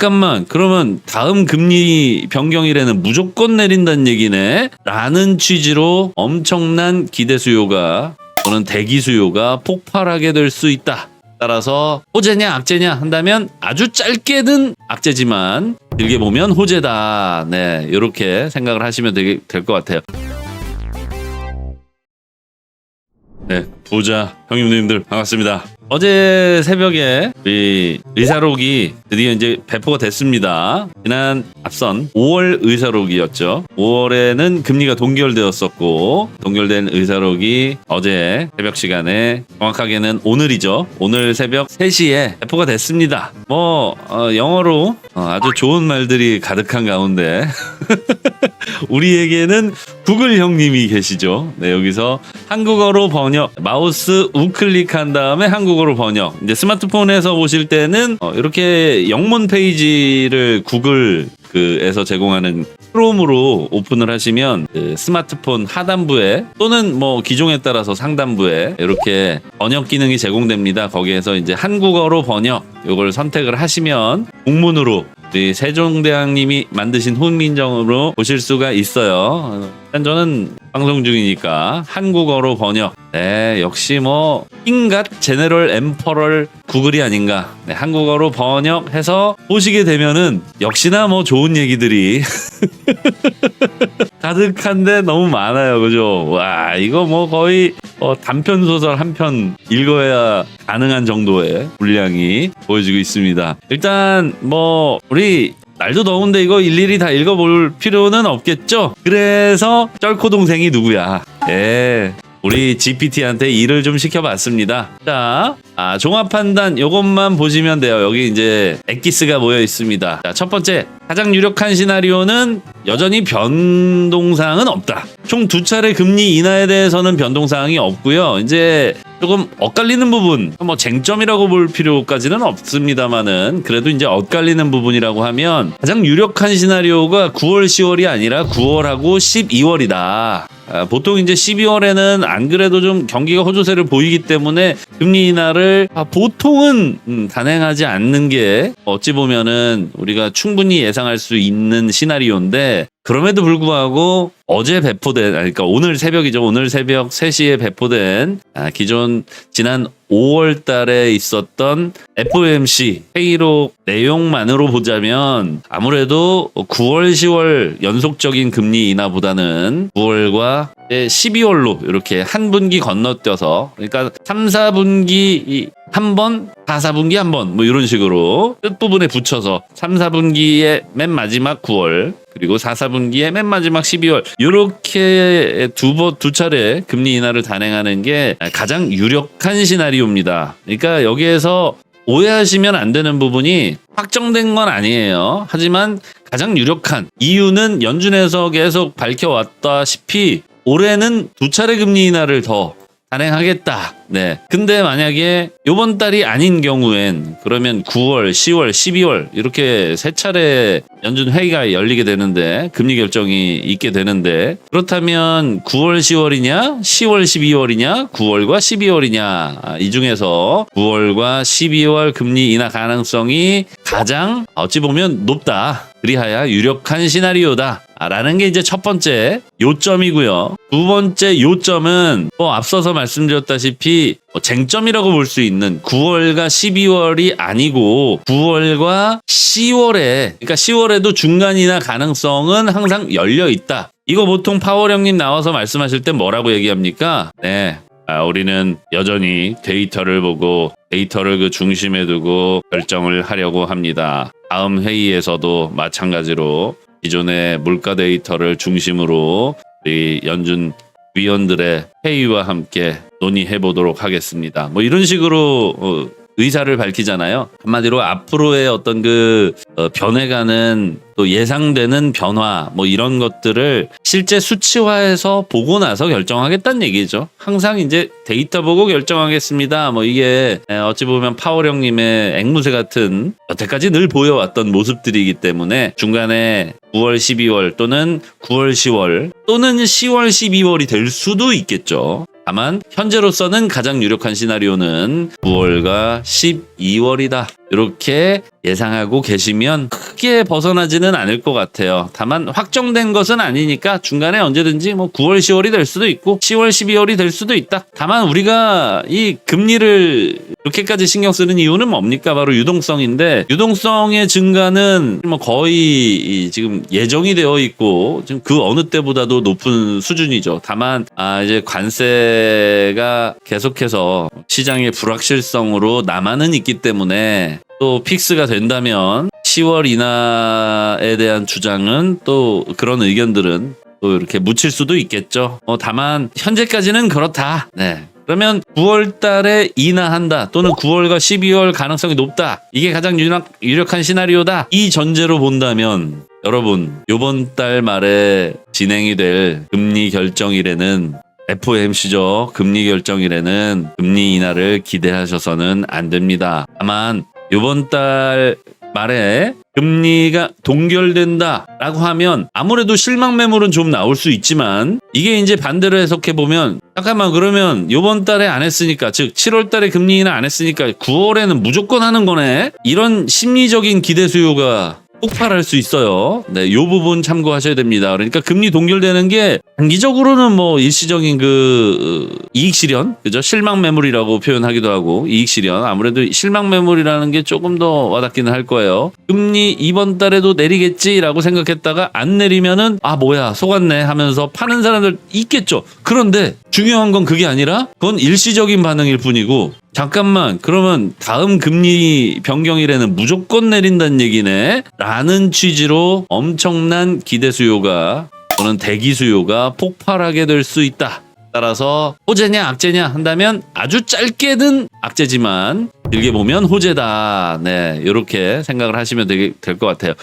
잠깐만, 그러면 다음 금리 변경일에는 무조건 내린다는 얘기네? 라는 취지로 엄청난 기대 수요가 또는 대기 수요가 폭발하게 될 수 있다. 따라서 호재냐 악재냐 한다면 아주 짧게는 악재지만 길게 보면 호재다. 네, 이렇게 생각을 하시면 될 것 같아요. 네, 보자 형님 누님들 반갑습니다. 어제 새벽에 우리 의사록이 드디어 이제 배포가 됐습니다. 지난 앞선 5월 의사록이었죠. 5월에는 금리가 동결되었었고, 동결된 의사록이 어제 새벽 시간에, 정확하게는 오늘이죠. 오늘 새벽 3시에 배포가 됐습니다. 영어로 아주 좋은 말들이 가득한 가운데 우리에게는 구글 형님이 계시죠. 네, 여기서 한국어로 번역, 마우스 우클릭한 다음에 한국어로 번역. 이제 스마트폰에서 보실 때는 이렇게 영문 페이지를 구글에서 제공하는 크롬으로 오픈을 하시면 그 스마트폰 하단부에 또는 기종에 따라서 상단부에 이렇게 번역 기능이 제공됩니다. 거기에서 이제 한국어로 번역 이걸 선택을 하시면 국문으로 우리 세종대왕님이 만드신 훈민정음으로 보실 수가 있어요. 일단 저는 방송 중이니까 한국어로 번역. 네, 역시 킹갓 제네럴 엠퍼럴 구글이 아닌가. 네, 한국어로 번역해서 보시게 되면은 역시나 좋은 얘기들이 가득한데 너무 많아요. 그죠? 와, 이거 거의 단편 소설 한 편 읽어야 가능한 정도의 분량이 보여지고 있습니다. 일단 우리 날도 더운데 이거 일일이 다 읽어볼 필요는 없겠죠? 그래서 쩔코 동생이 누구야? 예, 우리 GPT한테 일을 좀 시켜봤습니다. 자, 종합 판단 요것만 보시면 돼요. 여기 이제 엑기스가 모여 있습니다. 자, 첫 번째, 가장 유력한 시나리오는 여전히 변동사항은 없다. 총 2차례 금리 인하에 대해서는 변동사항이 없고요. 이제 조금 엇갈리는 부분, 쟁점이라고 볼 필요까지는 없습니다만은 그래도 이제 엇갈리는 부분이라고 하면 가장 유력한 시나리오가 9월, 10월이 아니라 9월하고 12월이다. 보통 이제 12월에는 안 그래도 좀 경기가 호조세를 보이기 때문에 금리 인하를 보통은 단행하지 않는 게 어찌 보면은 우리가 충분히 예상할 수 있는 시나리오인데, 그럼에도 불구하고 어제 배포된, 그러니까 오늘 새벽이죠. 오늘 새벽 3시에 배포된 지난 5월 달에 있었던 FOMC 회의록 내용만으로 보자면 아무래도 9월, 10월 연속적인 금리 인하보다는 9월과 12월로 이렇게 한 분기 건너뛰어서, 그러니까 3, 4분기 한 번, 4, 4분기 한 번, 이런 식으로 끝부분에 붙여서 3, 4분기의 맨 마지막 9월, 그리고 4, 4분기의 맨 마지막 12월, 이렇게 두 차례 금리 인하를 단행하는 게 가장 유력한 시나리오입니다. 그러니까 여기에서 오해하시면 안 되는 부분이 확정된 건 아니에요. 하지만 가장 유력한 이유는 연준에서 계속 밝혀왔다시피 올해는 2차례 금리 인하를 더 단행하겠다. 네. 근데 만약에 요번 달이 아닌 경우엔 그러면 9월, 10월, 12월 이렇게 3차례 연준 회의가 열리게 되는데, 금리 결정이 있게 되는데, 그렇다면 9월, 10월이냐, 10월, 12월이냐, 9월과 12월이냐, 이 중에서 9월과 12월 금리 인하 가능성이 가장 어찌 보면 높다. 그리하여 유력한 시나리오다. 라는 게 이제 첫 번째 요점이고요. 두 번째 요점은 앞서서 말씀드렸다시피 쟁점이라고 볼 수 있는 9월과 12월이 아니고 9월과 10월에, 그러니까 10월에도 중간 인하 가능성은 항상 열려 있다. 이거 보통 파월 형님 나와서 말씀하실 때 뭐라고 얘기합니까? 네. 우리는 여전히 데이터를 보고 데이터를 그 중심에 두고 결정을 하려고 합니다. 다음 회의에서도 마찬가지로 기존의 물가 데이터를 중심으로 우리 연준 위원들의 회의와 함께 논의해 보도록 하겠습니다. 이런 식으로 의사를 밝히잖아요. 한마디로 앞으로의 어떤 변해가는 또 예상되는 변화 이런 것들을 실제 수치화해서 보고 나서 결정하겠다는 얘기죠. 항상 이제 데이터 보고 결정하겠습니다. 이게 어찌 보면 파월 형님의 앵무새 같은 여태까지 늘 보여왔던 모습들이기 때문에 중간에 9월, 12월 또는 9월, 10월 또는 10월, 12월이 될 수도 있겠죠. 다만 현재로서는 가장 유력한 시나리오는 9월과 12 2월이다. 이렇게 예상하고 계시면 크게 벗어나지는 않을 것 같아요. 다만 확정된 것은 아니니까 중간에 언제든지 뭐 9월, 10월이 될 수도 있고 10월, 12월이 될 수도 있다. 다만 우리가 이 금리를 이렇게까지 신경 쓰는 이유는 뭡니까? 바로 유동성인데, 유동성의 증가는 뭐 거의 지금 예정이 되어 있고 지금 그 어느 때보다도 높은 수준이죠. 다만 이제 관세가 계속해서 시장의 불확실성으로 남아는 있기 때문에 또 픽스가 된다면 10월 인하에 대한 주장은 또 그런 의견들은 또 이렇게 묻힐 수도 있겠죠. 다만 현재까지는 그렇다. 네. 그러면 9월 달에 인하한다 또는 9월과 12월 가능성이 높다. 이게 가장 유력한 시나리오다. 이 전제로 본다면 여러분 요번 달 말에 진행이 될 금리 결정일에는 FOMC죠. 금리 결정일에는 금리 인하를 기대하셔서는 안 됩니다. 다만 요번 달 말에 금리가 동결된다라고 하면 아무래도 실망 매물은 좀 나올 수 있지만, 이게 이제 반대로 해석해 보면 잠깐만, 그러면 요번 달에 안 했으니까, 즉 7월 달에 금리 인하 안 했으니까 9월에는 무조건 하는 거네, 이런 심리적인 기대 수요가 폭발할 수 있어요. 네, 이 부분 참고하셔야 됩니다. 그러니까 금리 동결되는 게 단기적으로는 뭐 일시적인 그 이익 실현, 그죠? 실망 매물이라고 표현하기도 하고, 이익 실현. 아무래도 실망 매물이라는 게 조금 더 와닿기는 할 거예요. 금리 이번 달에도 내리겠지라고 생각했다가 안 내리면은 뭐야 속았네 하면서 파는 사람들 있겠죠. 그런데 중요한 건 그게 아니라 그건 일시적인 반응일 뿐이고, 잠깐만, 그러면 다음 금리 변경일에는 무조건 내린다는 얘기네 라는 취지로 엄청난 기대 수요가 또는 대기 수요가 폭발하게 될 수 있다. 따라서 호재냐 악재냐 한다면 아주 짧게는 악재지만 길게 보면 호재다. 네, 이렇게 생각을 하시면 될 것 같아요.